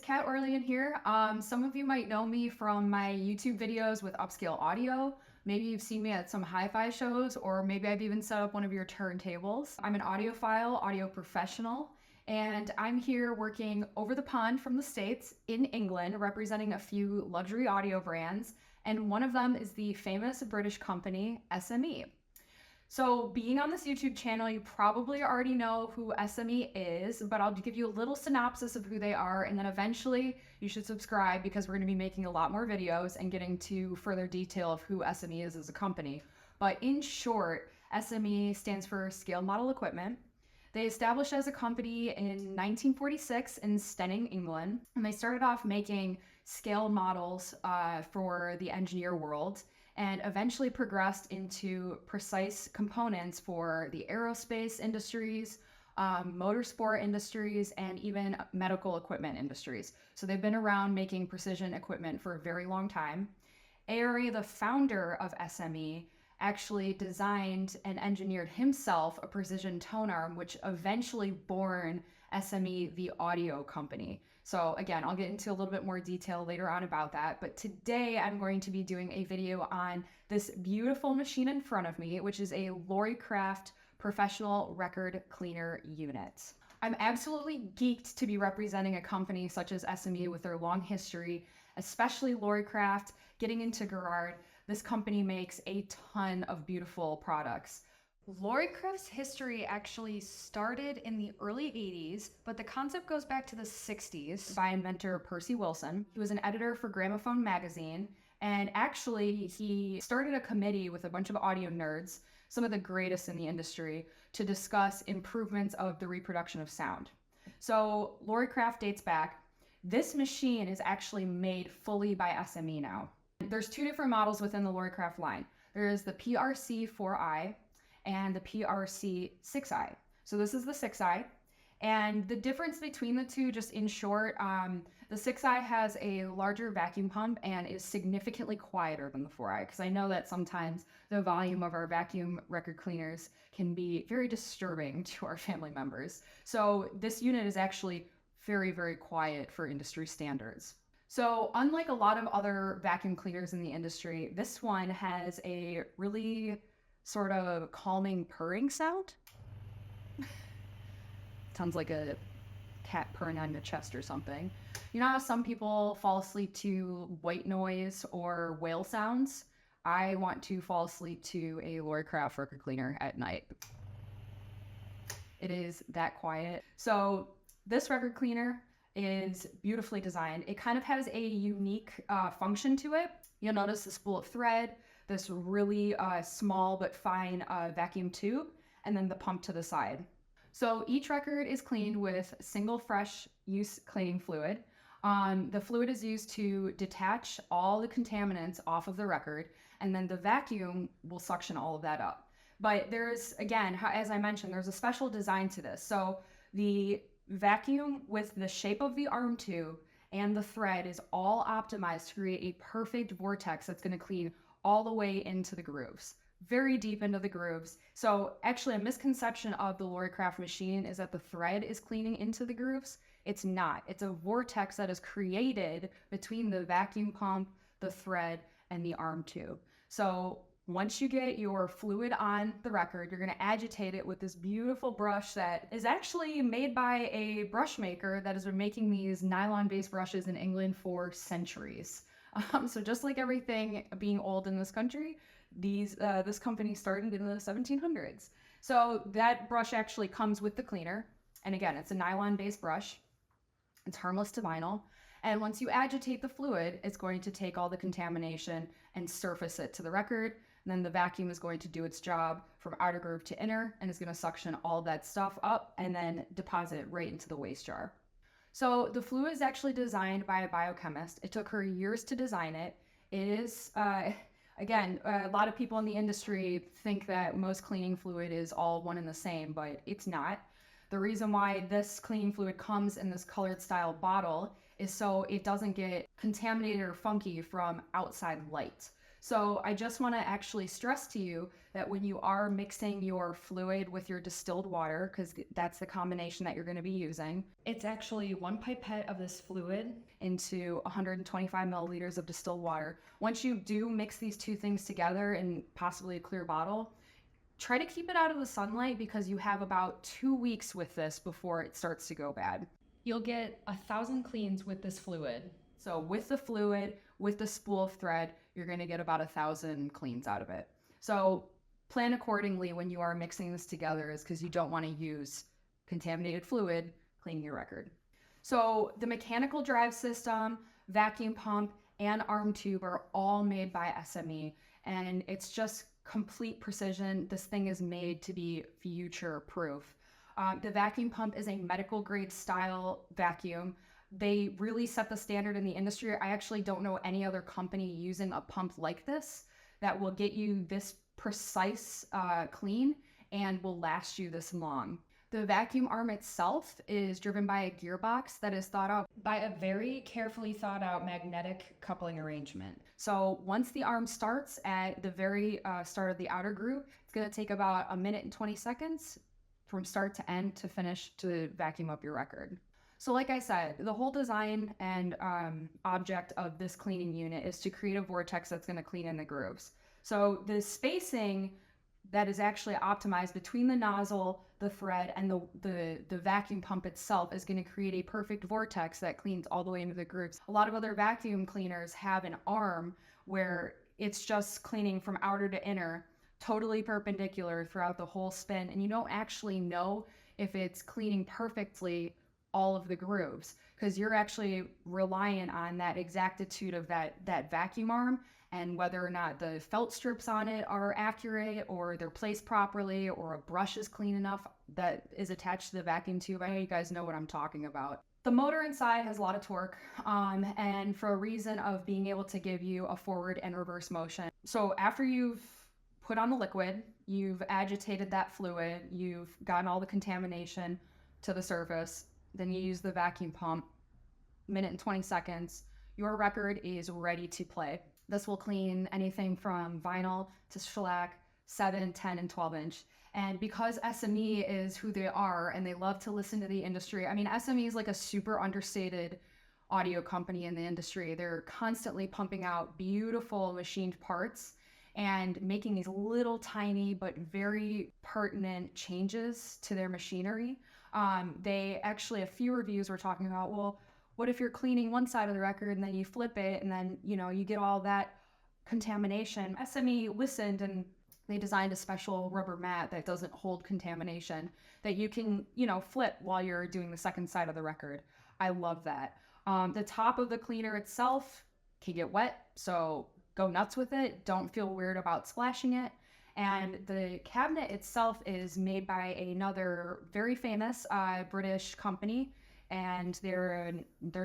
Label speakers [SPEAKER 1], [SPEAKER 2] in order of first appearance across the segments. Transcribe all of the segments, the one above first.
[SPEAKER 1] Kat Orlean here. Some of you might know me from my YouTube videos with upscale audio. Maybe you've seen me at some hi-fi shows, or maybe I've even set up one of your turntables. I'm an audiophile, audio professional, and I'm here working over the pond from the States in England, representing a few luxury audio brands, and one of them is the famous British company SME. So being on this YouTube channel, you probably already know who SME is, but I'll give you a little synopsis of who they are, and then eventually you should subscribe because we're going to be making a lot more videos and getting to further detail of who SME is as a company. But in short, SME stands for Scaled Model Equipment. They established as a company in 1946 in Steyning, England, and they started off making scale models for the engineer world, and eventually progressed into precise components for the aerospace industries, motorsport industries, and even medical equipment industries. So they've been around making precision equipment for a very long time. Ari, the founder of SME, actually designed and engineered himself a precision tone arm, which eventually born SME, the audio company. So again, I'll get into a little bit more detail later on about that, but today I'm going to be doing a video on this beautiful machine in front of me, which is a Loricraft professional record cleaner unit. I'm absolutely geeked to be representing a company such as SME with their long history, especially Loricraft, getting into Garrard. This company makes a ton of beautiful products. Loricraft's history actually started in the early 80s, but the concept goes back to the 60s by inventor Percy Wilson. He was an editor for Gramophone magazine, and actually he started a committee with a bunch of audio nerds, some of the greatest in the industry, to discuss improvements of the reproduction of sound. So Loricraft dates back. This machine is actually made fully by SME now. There's two different models within the Loricraft line. There is the PRC4i and the PRC6i. So this is the 6i. And the difference between the two, just in short, the 6i has a larger vacuum pump and is significantly quieter than the 4i, because I know that sometimes the volume of our vacuum record cleaners can be very disturbing to our family members. So this unit is actually very, very quiet for industry standards. So unlike a lot of other vacuum cleaners in the industry, this one has a really sort of calming purring sound. Sounds like a cat purring on your chest or something. You know how some people fall asleep to white noise or whale sounds? I want to fall asleep to a Loricraft record cleaner at night. It is that quiet. So this record cleaner is beautifully designed. It kind of has a unique function to it. You'll notice the spool of thread, this really small but fine vacuum tube, and then the pump to the side. So each record is cleaned with single fresh use cleaning fluid. The fluid is used to detach all the contaminants off of the record, and then the vacuum will suction all of that up. But there's, again, as I mentioned, there's a special design to this. So the vacuum with the shape of the arm tube and the thread is all optimized to create a perfect vortex that's going to clean all the way into the grooves, very deep into the grooves. So actually a misconception of the Loricraft machine is that the thread is cleaning into the grooves. It's not. It's a vortex that is created between the vacuum pump, the thread, and the arm tube. So once you get your fluid on the record, you're going to agitate it with this beautiful brush that is actually made by a brush maker that has been making these nylon-based brushes in England for centuries. So just like everything being old in this country, this company started in the 1700s. So that brush actually comes with the cleaner. And again, it's a nylon-based brush. It's harmless to vinyl. And once you agitate the fluid, it's going to take all the contamination and surface it to the record. And then the vacuum is going to do its job from outer groove to inner, and it's going to suction all that stuff up and then deposit it right into the waste jar. So the fluid is actually designed by a biochemist. It took her years to design it. It is, again, a lot of people in the industry think that most cleaning fluid is all one and the same, but it's not. The reason why this cleaning fluid comes in this colored style bottle is so it doesn't get contaminated or funky from outside light. So I just want to actually stress to you that when you are mixing your fluid with your distilled water, because that's the combination that you're going to be using, it's actually 1 pipette of this fluid into 125 milliliters of distilled water. Once you do mix these two things together in possibly a clear bottle, try to keep it out of the sunlight because you have about 2 weeks with this before it starts to go bad. You'll get 1,000 cleans with this fluid. So with the fluid, with the spool of thread, you're going to get about 1,000 cleans out of it. So plan accordingly when you are mixing this together, is because you don't want to use contaminated fluid cleaning your record. So the mechanical drive system, vacuum pump, and arm tube are all made by SME, and it's just complete precision. This thing is made to be future proof. The vacuum pump is a medical grade style vacuum. They really set the standard in the industry. I actually don't know any other company using a pump like this that will get you this precise clean and will last you this long. The vacuum arm itself is driven by a gearbox that is thought out by a very carefully thought out magnetic coupling arrangement. So once the arm starts at the very start of the outer groove, it's going to take about 1 minute and 20 seconds from start to end to finish to vacuum up your record. So like I said, the whole design and object of this cleaning unit is to create a vortex that's going to clean in the grooves. So the spacing that is actually optimized between the nozzle, the thread, and the vacuum pump itself is going to create a perfect vortex that cleans all the way into the grooves. A lot of other vacuum cleaners have an arm where it's just cleaning from outer to inner, totally perpendicular throughout the whole spin, and you don't actually know if it's cleaning perfectly all of the grooves because you're actually relying on that exactitude of that vacuum arm and whether or not the felt strips on it are accurate or they're placed properly or a brush is clean enough that is attached to the vacuum tube. I know you guys know what I'm talking about. The motor inside has a lot of torque and for a reason of being able to give you a forward and reverse motion. So after you've put on the liquid, you've agitated that fluid, you've gotten all the contamination to the surface, then you use the vacuum pump, 1 minute and 20 seconds, your record is ready to play. This will clean anything from vinyl to shellac, 7, 10, and 12 inch. And because SME is who they are and they love to listen to the industry, I mean, SME is like a super understated audio company in the industry. They're constantly pumping out beautiful machined parts and making these little tiny but very pertinent changes to their machinery. They actually, a few reviews were talking about, well, what if you're cleaning one side of the record and then you flip it and then, you get all that contamination? SME listened and they designed a special rubber mat that doesn't hold contamination that you can, flip while you're doing the second side of the record. I love that. The top of the cleaner itself can get wet, so go nuts with it. Don't feel weird about splashing it. And the cabinet itself is made by another very famous British company, and they're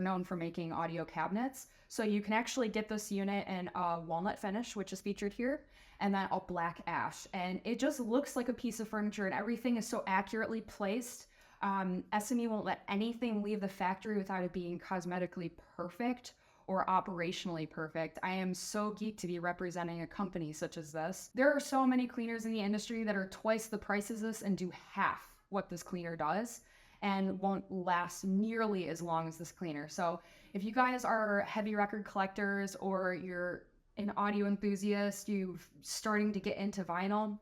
[SPEAKER 1] known for making audio cabinets. So you can actually get this unit in a walnut finish, which is featured here, and then a black ash. And it just looks like a piece of furniture, and everything is so accurately placed. SME won't let anything leave the factory without it being cosmetically perfect or operationally perfect. I am so geeked to be representing a company such as this. There are so many cleaners in the industry that are twice the price of this and do half what this cleaner does and won't last nearly as long as this cleaner. So if you guys are heavy record collectors or you're an audio enthusiast, you're starting to get into vinyl,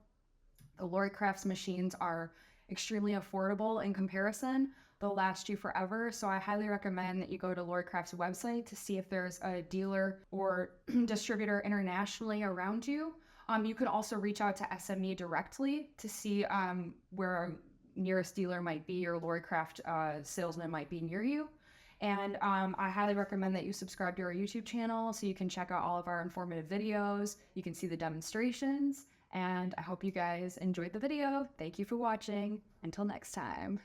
[SPEAKER 1] the Loricraft's machines are extremely affordable in comparison. They'll last you forever. So I highly recommend that you go to Loricraft's website to see if there's a dealer or distributor internationally around you. You can also reach out to SME directly to see where our nearest dealer might be or Loricraft salesman might be near you. And I highly recommend that you subscribe to our YouTube channel so you can check out all of our informative videos. You can see the demonstrations. And I hope you guys enjoyed the video. Thank you for watching. Until next time.